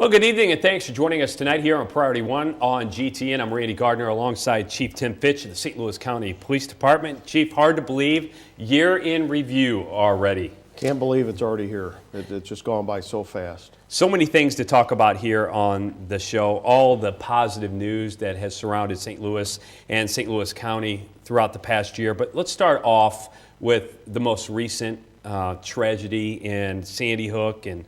Well, good evening and thanks for joining us tonight here on Priority One on GTN. I'm Randy Gardner alongside Chief Tim Fitch of the St. Louis County Police Department. Chief, hard to believe, year in review already. Can't believe it's already here. It's just gone by so fast. So many things to talk about here on the show, all the positive news that has surrounded St. Louis and St. Louis County throughout the past year. But let's start off with the most recent tragedy in Sandy Hook and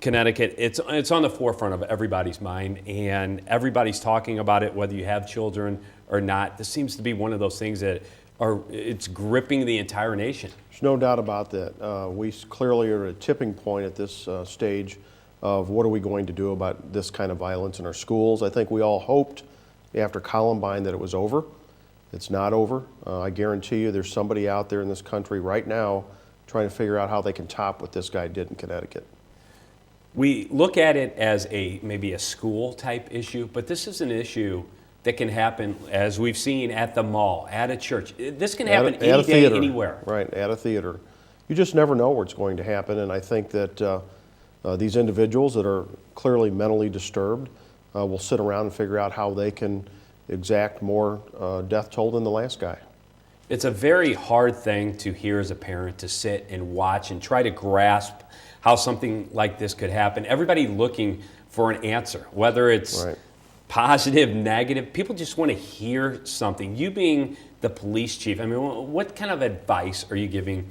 Connecticut. It's on the forefront of everybody's mind, and everybody's talking about it, whether you have children or not. This seems to be one of those things that it's gripping the entire nation. There's no doubt about that. We clearly are at a tipping point at this stage of what are we going to do about this kind of violence in our schools. I think we all hoped after Columbine that it was over. It's not over. I guarantee you there's somebody out there in this country right now trying to figure out how they can top what this guy did in Connecticut. We look at it as maybe a school type issue, but this is an issue that can happen, as we've seen, at the mall, at a church. This can happen any day, anywhere. Right, at a theater. You just never know where it's going to happen, and I think that these individuals that are clearly mentally disturbed will sit around and figure out how they can exact more death toll than the last guy. It's a very hard thing to hear as a parent, to sit and watch and try to grasp how something like this could happen. Everybody looking for an answer, whether it's positive, negative. People just want to hear something. You being the police chief, I mean, what kind of advice are you giving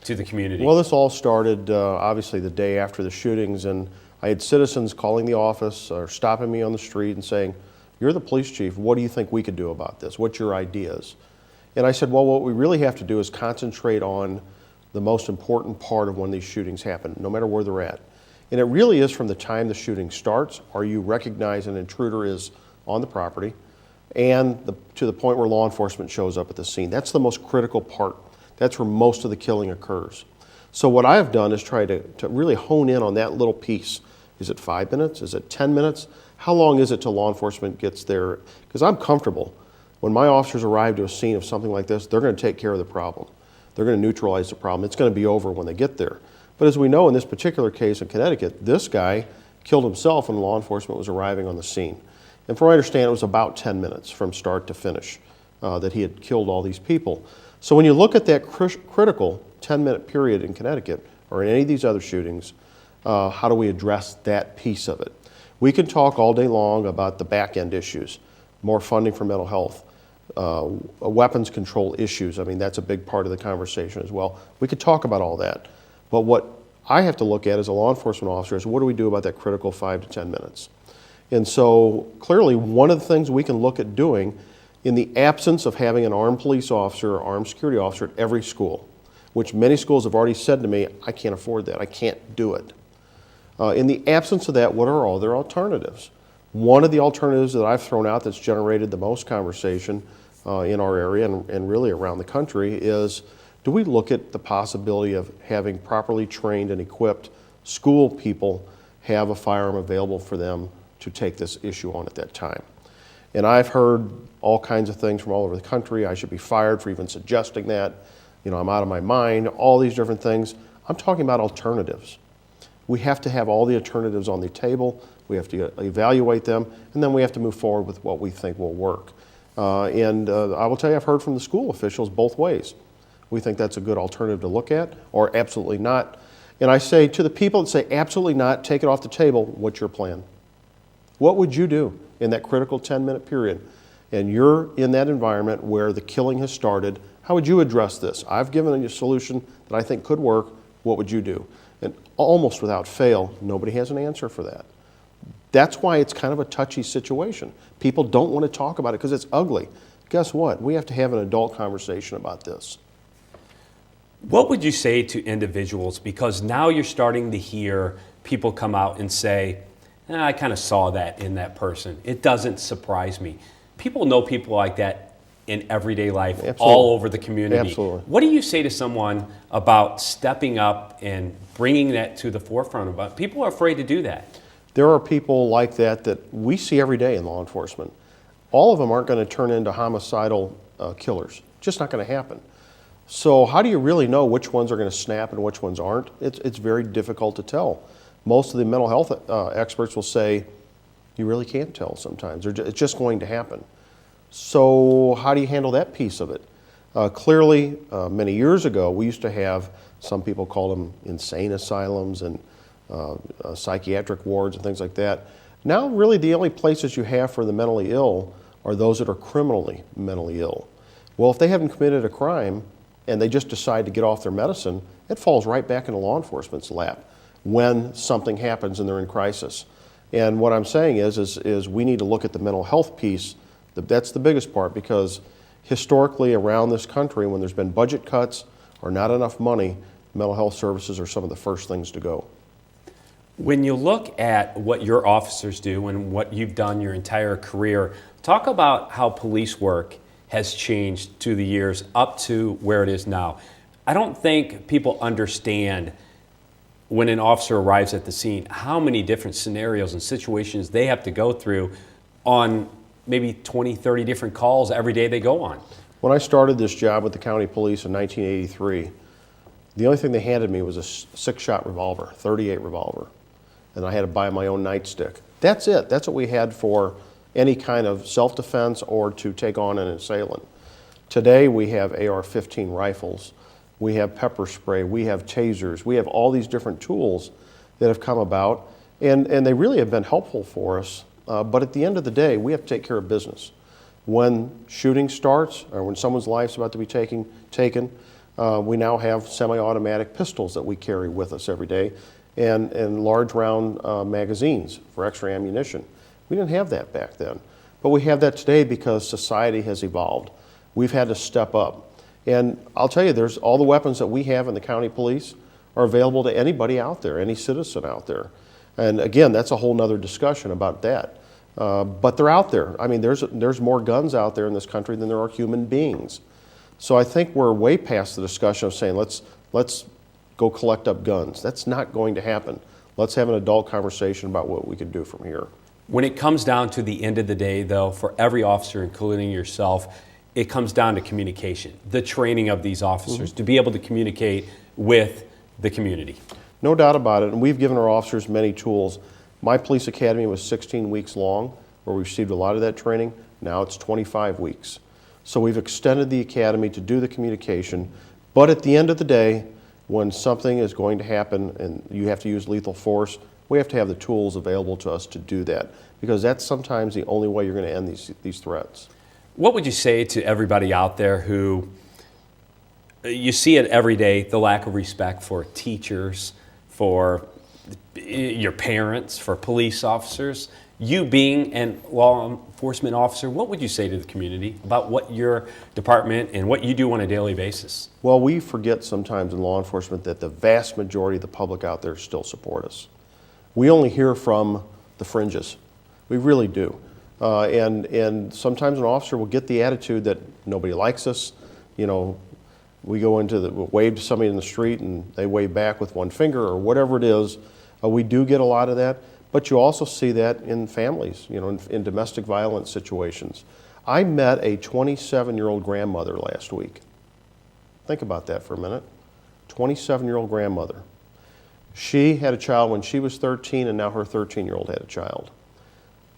to the community? Well, this all started obviously the day after the shootings, and I had citizens calling the office or stopping me on the street and saying, "You're the police chief, what do you think we could do about this? What's your ideas?" And I said, well, what we really have to do is concentrate on the most important part of when these shootings happen, no matter where they're at. And it really is from the time the shooting starts, or you recognize an intruder is on the property, and to the point where law enforcement shows up at the scene. That's the most critical part. That's where most of the killing occurs. So what I have done is try to really hone in on that little piece. Is it 5 minutes? Is it 10 minutes? How long is it till law enforcement gets there? Because I'm comfortable. When my officers arrive to a scene of something like this, they're going to take care of the problem. They're going to neutralize the problem. It's going to be over when they get there. But as we know in this particular case in Connecticut, this guy killed himself when law enforcement was arriving on the scene. And from what I understand, it was about 10 minutes from start to finish that he had killed all these people. So when you look at that critical 10-minute period in Connecticut or in any of these other shootings, how do we address that piece of it? We can talk all day long about the back-end issues, more funding for mental health, weapons control issues. I mean, that's a big part of the conversation as well. We could talk about all that. But what I have to look at as a law enforcement officer is what do we do about that critical 5 to 10 minutes? And so clearly one of the things we can look at doing in the absence of having an armed police officer or armed security officer at every school, which many schools have already said to me, I can't afford that, I can't do it. In the absence of that, what are all their alternatives? One of the alternatives that I've thrown out that's generated the most conversation in our area and really around the country is, do we look at the possibility of having properly trained and equipped school people have a firearm available for them to take this issue on at that time? And I've heard all kinds of things from all over the country. I should be fired for even suggesting that. You know, I'm out of my mind, all these different things. I'm talking about alternatives. We have to have all the alternatives on the table. We have to evaluate them, and then we have to move forward with what we think will work. I will tell you, I've heard from the school officials both ways. We think that's a good alternative to look at, or absolutely not. And I say to the people that say absolutely not, take it off the table, what's your plan? What would you do in that critical 10-minute period? And you're in that environment where the killing has started. How would you address this? I've given you a solution that I think could work. What would you do? And almost without fail, nobody has an answer for that. That's why it's kind of a touchy situation. People don't want to talk about it because it's ugly. Guess what? We have to have an adult conversation about this. What would you say to individuals? Because now you're starting to hear people come out and say, I kind of saw that in that person. It doesn't surprise me. People know people like that in everyday life. Absolutely. All over the community. Absolutely. What do you say to someone about stepping up and bringing that to the forefront? About people are afraid to do that. There are people like that that we see every day in law enforcement. All of them aren't going to turn into homicidal killers. Just not going to happen. So how do you really know which ones are going to snap and which ones aren't? It's very difficult to tell. most of the mental health experts will say, you really can't tell sometimes. It's just going to happen. So how do you handle that piece of it? Clearly, many years ago, we used to have, some people call them insane asylums and psychiatric wards and things like that. Now, really, the only places you have for the mentally ill are those that are criminally mentally ill. Well, if they haven't committed a crime and they just decide to get off their medicine, it falls right back into law enforcement's lap when something happens and they're in crisis. And what I'm saying is we need to look at the mental health piece. That's the biggest part, because historically around this country, when there's been budget cuts or not enough money, mental health services are some of the first things to go. When you look at what your officers do and what you've done your entire career, talk about how police work has changed through the years up to where it is now. I don't think people understand when an officer arrives at the scene how many different scenarios and situations they have to go through on maybe 20, 30 different calls every day they go on. When I started this job with the county police in 1983, the only thing they handed me was a 6-shot revolver, 38 revolver, and I had to buy my own nightstick. That's it. That's what we had for any kind of self-defense or to take on an assailant. Today we have AR-15 rifles, we have pepper spray, we have tasers, we have all these different tools that have come about, and they really have been helpful for us. But at the end of the day, we have to take care of business. When shooting starts, or when someone's life's about to be taken, we now have semi-automatic pistols that we carry with us every day, and large round magazines for extra ammunition. We didn't have that back then, but we have that today because society has evolved. We've had to step up. And I'll tell you, there's all the weapons that we have in the county police are available to anybody out there, any citizen out there. And again, that's a whole nother discussion about that. But they're out there. I mean, there's more guns out there in this country than there are human beings. So I think we're way past the discussion of saying, let's go collect up guns. That's not going to happen. Let's have an adult conversation about what we can do from here. When it comes down to the end of the day, though, for every officer, including yourself, it comes down to communication, the training of these officers to be able to communicate with the community. No doubt about it, and we've given our officers many tools. My police academy was 16 weeks long, where we received a lot of that training. Now it's 25 weeks. So we've extended the academy to do the communication, but at the end of the day, when something is going to happen and you have to use lethal force, we have to have the tools available to us to do that, because that's sometimes the only way you're going to end these threats. What would you say to everybody out there who, you see it every day, the lack of respect for teachers, for your parents, for police officers? You being a law enforcement officer, what would you say to the community about what your department and what you do on a daily basis? Well, we forget sometimes in law enforcement that the vast majority of the public out there still support us. We only hear from the fringes. We really do. And sometimes an officer will get the attitude that nobody likes us. You know, we go wave to somebody in the street and they wave back with one finger or whatever it is. We do get a lot of that, but you also see that in families, you know, in domestic violence situations. I met a 27-year-old grandmother last week. Think about that for a minute. 27-year-old grandmother. She had a child when she was 13, and now her 13-year-old had a child.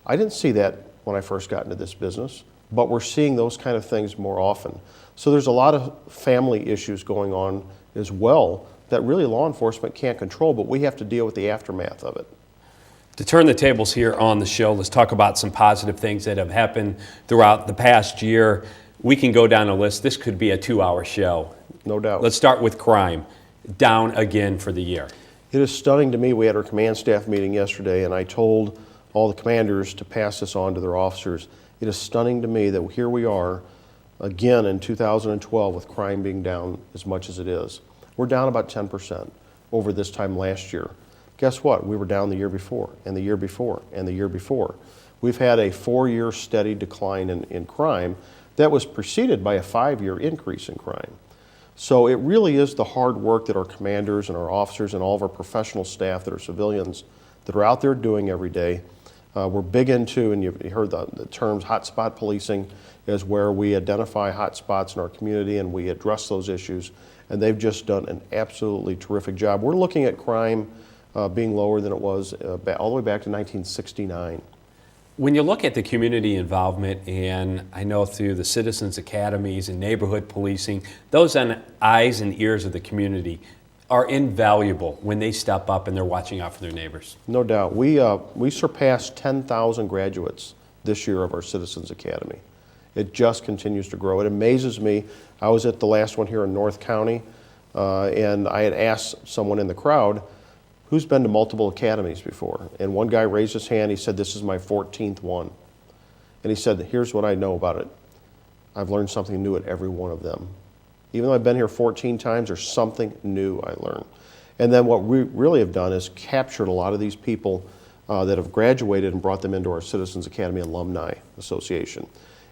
I didn't see that when I first got into this business, but we're seeing those kind of things more often. So there's a lot of family issues going on as well that really law enforcement can't control, but we have to deal with the aftermath of it. To turn the tables here on the show, let's talk about some positive things that have happened throughout the past year. We can go down a list. This could be a 2-hour show. No doubt. Let's start with crime, down again for the year. It is stunning to me. We had our command staff meeting yesterday, and I told all the commanders to pass this on to their officers. It is stunning to me that here we are again in 2012 with crime being down as much as it is. We're down about 10% over this time last year. Guess what? We were down the year before, and the year before, and the year before. We've had a 4-year steady decline in crime that was preceded by a 5-year increase in crime. So it really is the hard work that our commanders and our officers and all of our professional staff that are civilians that are out there doing every day. We're big into, and you've heard the terms, hotspot policing is where we identify hotspots in our community and we address those issues. And they've just done an absolutely terrific job. We're looking at crime being lower than it was all the way back to 1969. When you look at the community involvement, and I know through the citizens academies and neighborhood policing, those on eyes and ears of the community are invaluable when they step up and they're watching out for their neighbors. No doubt. We surpassed 10,000 graduates this year of our Citizens Academy. It just continues to grow. It amazes me. I was at the last one here in North County, and I had asked someone in the crowd, who's been to multiple academies before? And one guy raised his hand. He said, this is my 14th one. And he said, here's what I know about it. I've learned something new at every one of them. Even though I've been here 14 times, there's something new I learned. And then what we really have done is captured a lot of these people that have graduated and brought them into our Citizens Academy Alumni Association.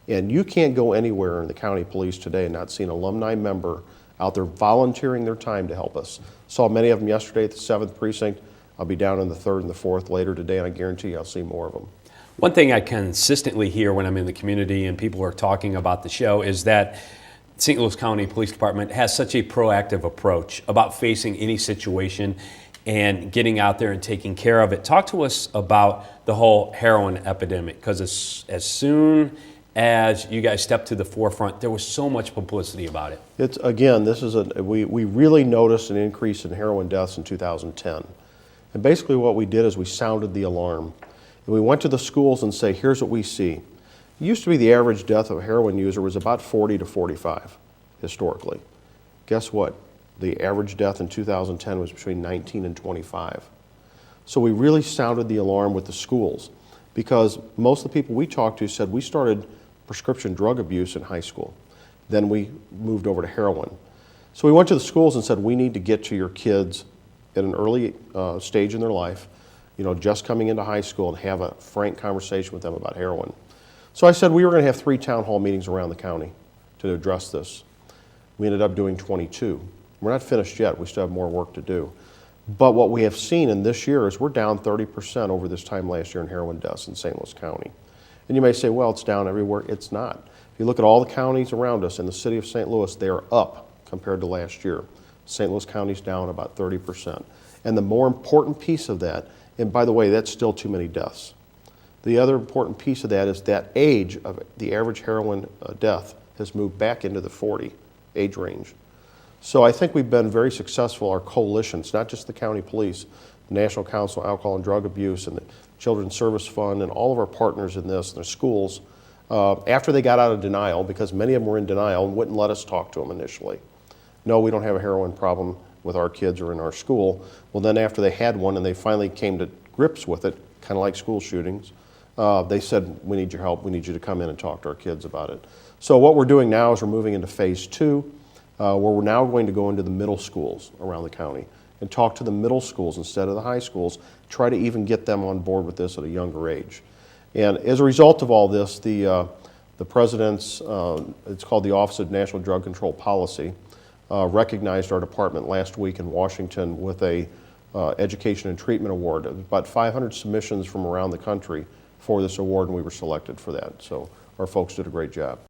And you can't go anywhere in the county police today and not see an alumni member out there volunteering their time to help us. Saw many of them yesterday at the 7th Precinct. I'll be down in the 3rd and the 4th later today, and I guarantee you I'll see more of them. One thing I consistently hear when I'm in the community and people are talking about the show is that St. Louis County Police Department has such a proactive approach about facing any situation and getting out there and taking care of it. Talk to us about the whole heroin epidemic, because as soon as you guys stepped to the forefront, there was so much publicity about it. It's, again, we really noticed an increase in heroin deaths in 2010. And basically what we did is we sounded the alarm. And we went to the schools and say, here's what we see. It used to be the average death of a heroin user was about 40 to 45, historically. Guess what? The average death in 2010 was between 19 and 25. So we really sounded the alarm with the schools, because most of the people we talked to said we started prescription drug abuse in high school. Then we moved over to heroin. So we went to the schools and said, we need to get to your kids at an early stage in their life, just coming into high school, and have a frank conversation with them about heroin. So I said we were going to have 3 town hall meetings around the county to address this. We ended up doing 22. We're not finished yet. We still have more work to do. But what we have seen in this year is we're down 30% over this time last year in heroin deaths in St. Louis County. And you may say, well, it's down everywhere. It's not. If you look at all the counties around us in the city of St. Louis, they are up compared to last year. St. Louis County's down about 30%. And the more important piece of that, and by the way, that's still too many deaths. The other important piece of that is that age of the average heroin death has moved back into the 40 age range. So I think we've been very successful. Our coalitions, not just the county police, the National Council on Alcohol and Drug Abuse, and the Children's Service Fund, and all of our partners in this, and the schools, after they got out of denial, because many of them were in denial and wouldn't let us talk to them initially. No, we don't have a heroin problem with our kids or in our school. Well, then after they had one and they finally came to grips with it, kind of like school shootings, they said, we need your help. We need you to come in and talk to our kids about it. So what we're doing now is we're moving into phase 2, where we're now going to go into the middle schools around the county and talk to the middle schools instead of the high schools, try to even get them on board with this at a younger age. And as a result of all this, the President's, it's called the Office of National Drug Control Policy, recognized our department last week in Washington with a Education and Treatment Award. About 500 submissions from around the country for this award, and we were selected for that. So our folks did a great job.